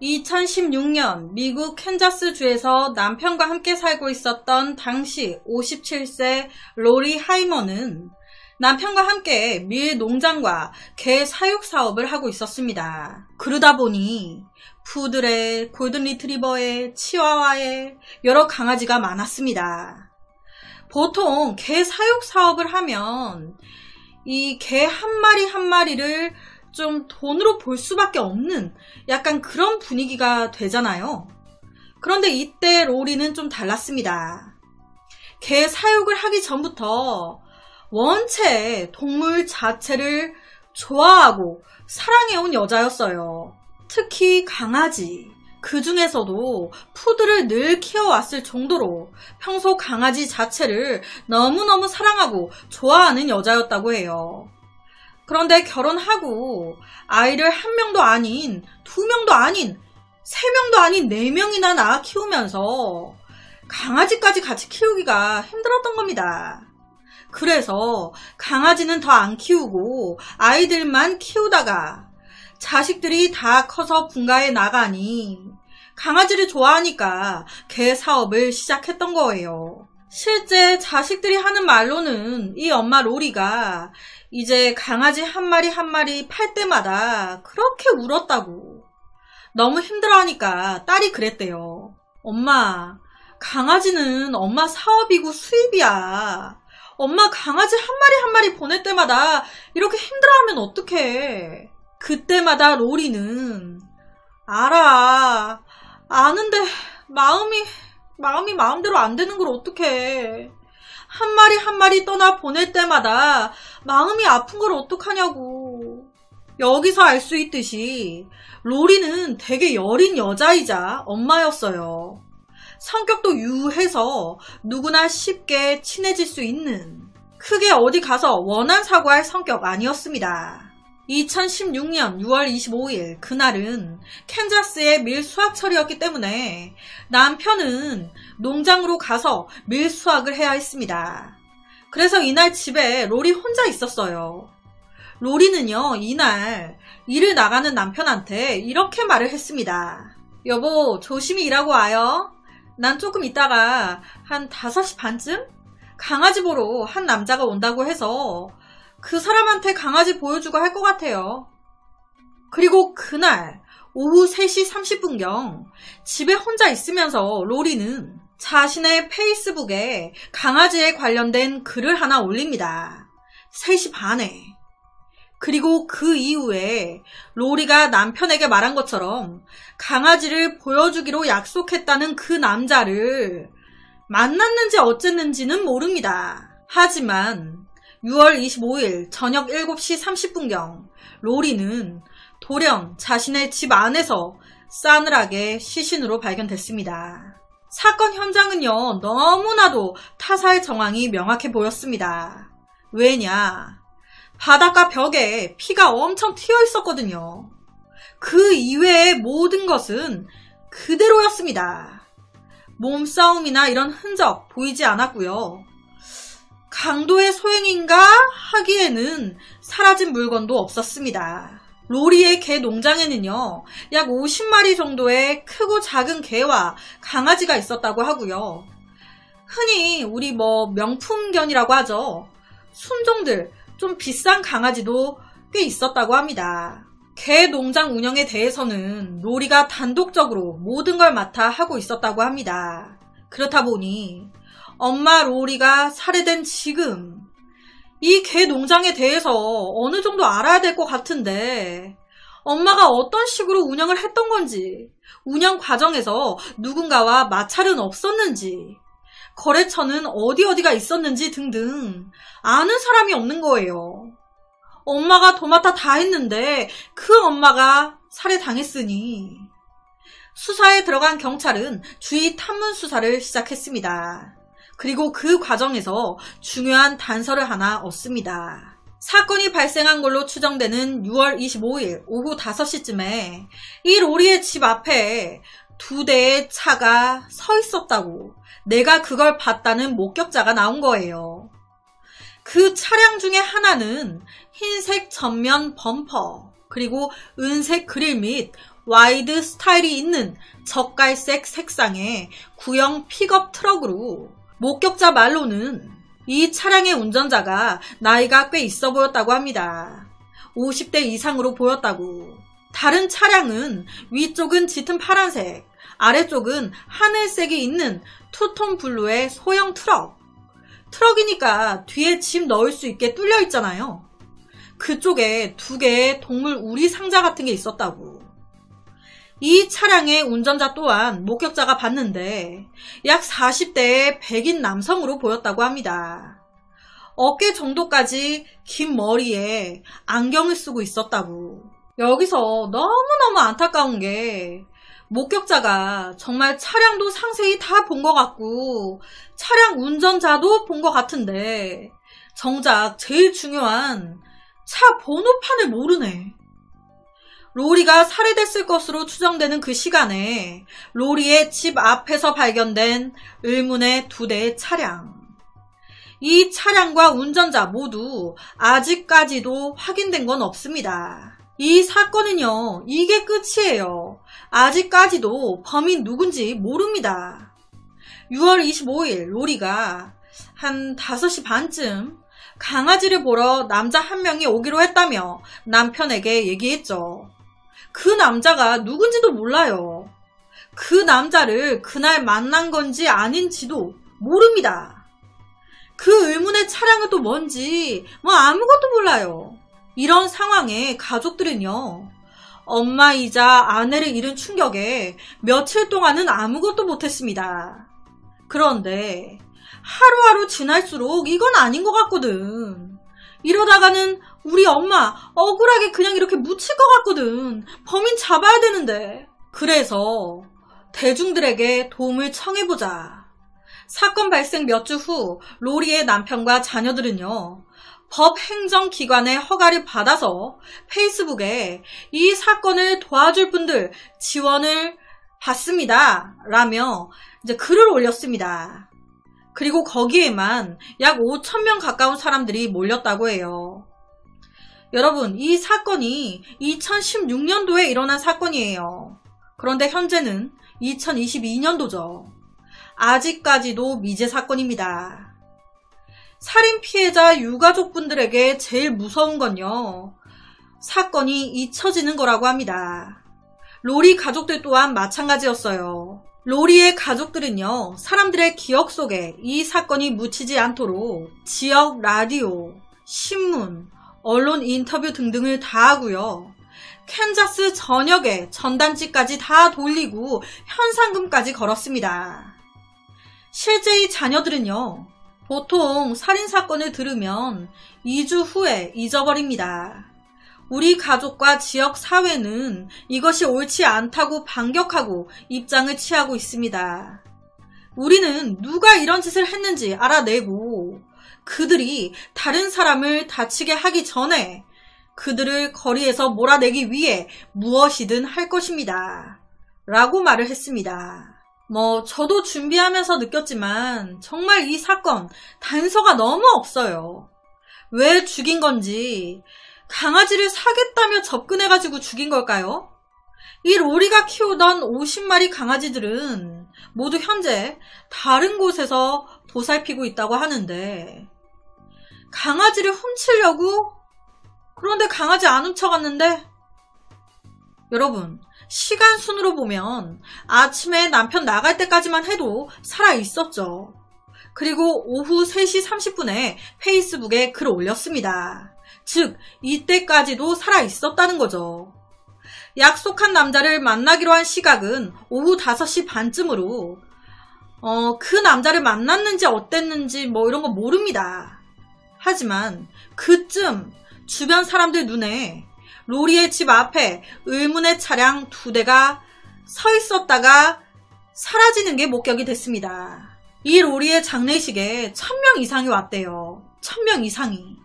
(2016년) 미국 캔자스주에서 남편과 함께 살고 있었던 당시 57세 로리 하이머는 남편과 함께 밀 농장과 개 사육 사업을 하고 있었습니다. 그러다 보니 푸들에, 골든 리트리버에, 치와와에 여러 강아지가 많았습니다. 보통 개 사육 사업을 하면 이 개 한 마리 한 마리를 좀 돈으로 볼 수밖에 없는 약간 그런 분위기가 되잖아요. 그런데 이때 로리는 좀 달랐습니다. 개 사육을 하기 전부터 원체 동물 자체를 좋아하고 사랑해온 여자였어요. 특히 강아지, 그 중에서도 푸드를 늘 키워왔을 정도로 평소 강아지 자체를 너무너무 사랑하고 좋아하는 여자였다고 해요. 그런데 결혼하고 아이를 1명도 아닌 2명도 아닌 3명도 아닌 4명이나 낳아 키우면서 강아지까지 같이 키우기가 힘들었던 겁니다. 그래서 강아지는 더 안 키우고 아이들만 키우다가 자식들이 다 커서 분가해 나가니 강아지를 좋아하니까 개 사업을 시작했던 거예요. 실제 자식들이 하는 말로는 이 엄마 로리가 이제 강아지 한 마리 한 마리 팔 때마다 그렇게 울었다고. 너무 힘들어하니까 딸이 그랬대요. 엄마, 강아지는 엄마 사업이고 수입이야. 엄마 강아지 한 마리 한 마리 보낼 때마다 이렇게 힘들어하면 어떡해. 그때마다 로리는 알아. 아는데 마음이 마음대로 안 되는 걸 어떡해. 한 마리 한 마리 떠나 보낼 때마다 마음이 아픈 걸 어떡하냐고. 여기서 알 수 있듯이 로리는 되게 여린 여자이자 엄마였어요. 성격도 유해서 누구나 쉽게 친해질 수 있는, 크게 어디 가서 원한 사고할 성격 아니었습니다. 2016년 6월 25일 그날은 캔자스의 밀 수확철이었기 때문에 남편은 농장으로 가서 밀 수확을 해야 했습니다. 그래서 이날 집에 로리 혼자 있었어요. 로리는요, 이날 일을 나가는 남편한테 이렇게 말을 했습니다. 여보, 조심히 일하고 와요. 난 조금 있다가 한 5시 반쯤 강아지 보러 한 남자가 온다고 해서 그 사람한테 강아지 보여주고 할 것 같아요. 그리고 그날 오후 3시 30분경 집에 혼자 있으면서 로리는 자신의 페이스북에 강아지에 관련된 글을 하나 올립니다. 3시 반에. 그리고 그 이후에 로리가 남편에게 말한 것처럼 강아지를 보여주기로 약속했다는 그 남자를 만났는지 어쨌는지는 모릅니다. 하지만 6월 25일 저녁 7시 30분경 로리는 돌연 자신의 집 안에서 싸늘하게 시신으로 발견됐습니다. 사건 현장은요, 너무나도 타사의 정황이 명확해 보였습니다. 왜냐? 바닥과 벽에 피가 엄청 튀어 있었거든요. 그 이외의 모든 것은 그대로였습니다. 몸싸움이나 이런 흔적 보이지 않았고요. 강도의 소행인가 하기에는 사라진 물건도 없었습니다. 로리의 개 농장에는요, 약 50마리 정도의 크고 작은 개와 강아지가 있었다고 하고요. 흔히 우리 명품견이라고 하죠. 순종들, 좀 비싼 강아지도 꽤 있었다고 합니다. 개 농장 운영에 대해서는 로리가 단독적으로 모든 걸 맡아 하고 있었다고 합니다. 그렇다 보니 엄마 로리가 살해된 지금 이 개 농장에 대해서 어느 정도 알아야 될 것 같은데 엄마가 어떤 식으로 운영을 했던 건지, 운영 과정에서 누군가와 마찰은 없었는지, 거래처는 어디가 있었는지 등등 아는 사람이 없는 거예요. 엄마가 도맡아 다 했는데 그 엄마가 살해당했으니 수사에 들어간 경찰은 주의 탐문 수사를 시작했습니다. 그리고 그 과정에서 중요한 단서를 하나 얻습니다. 사건이 발생한 걸로 추정되는 6월 25일 오후 5시쯤에 이 로리의 집 앞에 2대의 차가 서 있었다고, 내가 그걸 봤다는 목격자가 나온 거예요. 그 차량 중에 하나는 흰색 전면 범퍼, 그리고 은색 그릴 및 와이드 스타일이 있는 젓갈색 색상의 구형 픽업 트럭으로, 목격자 말로는 이 차량의 운전자가 나이가 꽤 있어 보였다고 합니다. 50대 이상으로 보였다고. 다른 차량은 위쪽은 짙은 파란색, 아래쪽은 하늘색이 있는 투톤 블루의 소형 트럭. 트럭이니까 뒤에 짐 넣을 수 있게 뚫려 있잖아요. 그쪽에 2개의 동물 우리 상자 같은 게 있었다고. 이 차량의 운전자 또한 목격자가 봤는데 약 40대의 백인 남성으로 보였다고 합니다. 어깨 정도까지 긴 머리에 안경을 쓰고 있었다고. 여기서 너무너무 안타까운 게, 목격자가 정말 차량도 상세히 다 본 것 같고 차량 운전자도 본 것 같은데 정작 제일 중요한 차 번호판을 모르네. 로리가 살해됐을 것으로 추정되는 그 시간에 로리의 집 앞에서 발견된 의문의 2대의 차량. 이 차량과 운전자 모두 아직까지도 확인된 건 없습니다. 이 사건은요, 이게 끝이에요. 아직까지도 범인 누군지 모릅니다. 6월 25일 로리가 한 5시 반쯤 강아지를 보러 남자 한 명이 오기로 했다며 남편에게 얘기했죠. 그 남자가 누군지도 몰라요. 그 남자를 그날 만난 건지 아닌지도 모릅니다. 그 의문의 차량은 또 뭔지 아무것도 몰라요. 이런 상황에 가족들은요, 엄마이자 아내를 잃은 충격에 며칠 동안은 아무것도 못했습니다. 그런데 하루하루 지날수록 이건 아닌 것 같거든. 이러다가는 우리 엄마 억울하게 그냥 이렇게 묻힐 것 같거든. 범인 잡아야 되는데. 그래서 대중들에게 도움을 청해보자. 사건 발생 몇 주 후 로리의 남편과 자녀들은요, 법행정기관의 허가를 받아서 페이스북에 이 사건을 도와줄 분들 지원을 받습니다 라며 이제 글을 올렸습니다. 그리고 거기에만 약 5,000명 가까운 사람들이 몰렸다고 해요. 여러분, 이 사건이 2016년도에 일어난 사건이에요. 그런데 현재는 2022년도죠. 아직까지도 미제 사건입니다. 살인 피해자 유가족분들에게 제일 무서운 건요, 사건이 잊혀지는 거라고 합니다. 로리 가족들 또한 마찬가지였어요. 로리의 가족들은요, 사람들의 기억 속에 이 사건이 묻히지 않도록 지역 라디오, 신문, 언론 인터뷰 등등을 다 하고요, 캔자스 전역에 전단지까지 다 돌리고 현상금까지 걸었습니다. 실제 이 자녀들은요, 보통 살인사건을 들으면 2주 후에 잊어버립니다. 우리 가족과 지역 사회는 이것이 옳지 않다고 반격하고 입장을 취하고 있습니다. 우리는 누가 이런 짓을 했는지 알아내고 그들이 다른 사람을 다치게 하기 전에 그들을 거리에서 몰아내기 위해 무엇이든 할 것입니다. 라고 말을 했습니다. 저도 준비하면서 느꼈지만 정말 이 사건 단서가 너무 없어요. 왜 죽인 건지, 강아지를 사겠다며 접근해가지고 죽인 걸까요? 이 로리가 키우던 50마리 강아지들은 모두 현재 다른 곳에서 보살피고 있다고 하는데, 강아지를 훔치려고? 그런데 강아지 안 훔쳐갔는데? 여러분, 시간 순으로 보면 아침에 남편 나갈 때까지만 해도 살아있었죠. 그리고 오후 3시 30분에 페이스북에 글을 올렸습니다. 즉, 이때까지도 살아있었다는 거죠. 약속한 남자를 만나기로 한 시각은 오후 5시 반쯤으로 그 남자를 만났는지 어땠는지 이런 거 모릅니다. 하지만 그쯤 주변 사람들 눈에 로리의 집 앞에 의문의 차량 2대가 서 있었다가 사라지는 게 목격이 됐습니다. 이 로리의 장례식에 1000명 이상이 왔대요. 1000명 이상이.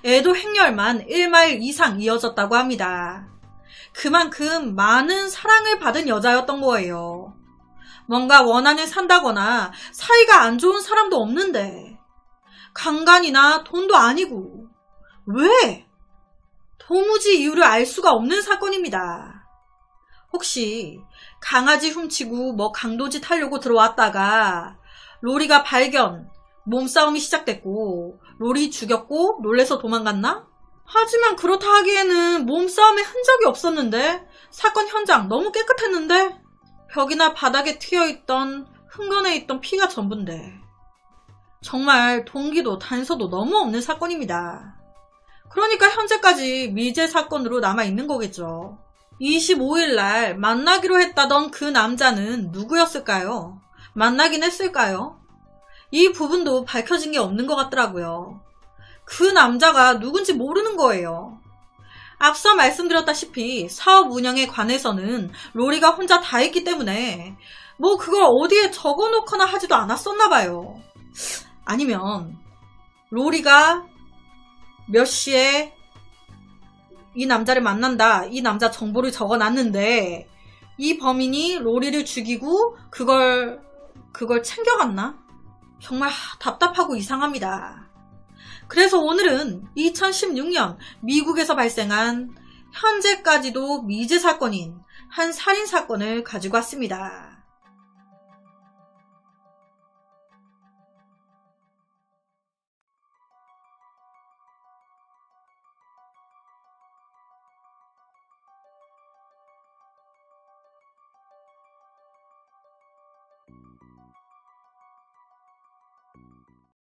애도 행렬만 1마일 이상 이어졌다고 합니다. 그만큼 많은 사랑을 받은 여자였던 거예요. 뭔가 원한을 산다거나 사이가 안 좋은 사람도 없는데 강간이나 돈도 아니고 왜? 도무지 이유를 알 수가 없는 사건입니다. 혹시 강아지 훔치고 강도짓 하려고 들어왔다가 로리가 발견, 몸싸움이 시작됐고 로리 죽였고 놀래서 도망갔나? 하지만 그렇다 하기에는 몸싸움의 흔적이 없었는데 사건 현장 너무 깨끗했는데 벽이나 바닥에 튀어있던 흥건해 있던 피가 전부인데 정말 동기도 단서도 너무 없는 사건입니다. 그러니까 현재까지 미제 사건으로 남아있는 거겠죠. 25일 날 만나기로 했다던 그 남자는 누구였을까요? 만나긴 했을까요? 이 부분도 밝혀진 게 없는 것 같더라고요. 그 남자가 누군지 모르는 거예요. 앞서 말씀드렸다시피 사업 운영에 관해서는 로리가 혼자 다 했기 때문에 그걸 어디에 적어놓거나 하지도 않았었나 봐요. 아니면 로리가 몇 시에 이 남자를 만난다, 이 남자 정보를 적어놨는데 이 범인이 로리를 죽이고 그걸 챙겨갔나? 정말 답답하고 이상합니다. 그래서 오늘은 2016년 미국에서 발생한 현재까지도 미제 사건인 한 살인 사건을 가지고 왔습니다.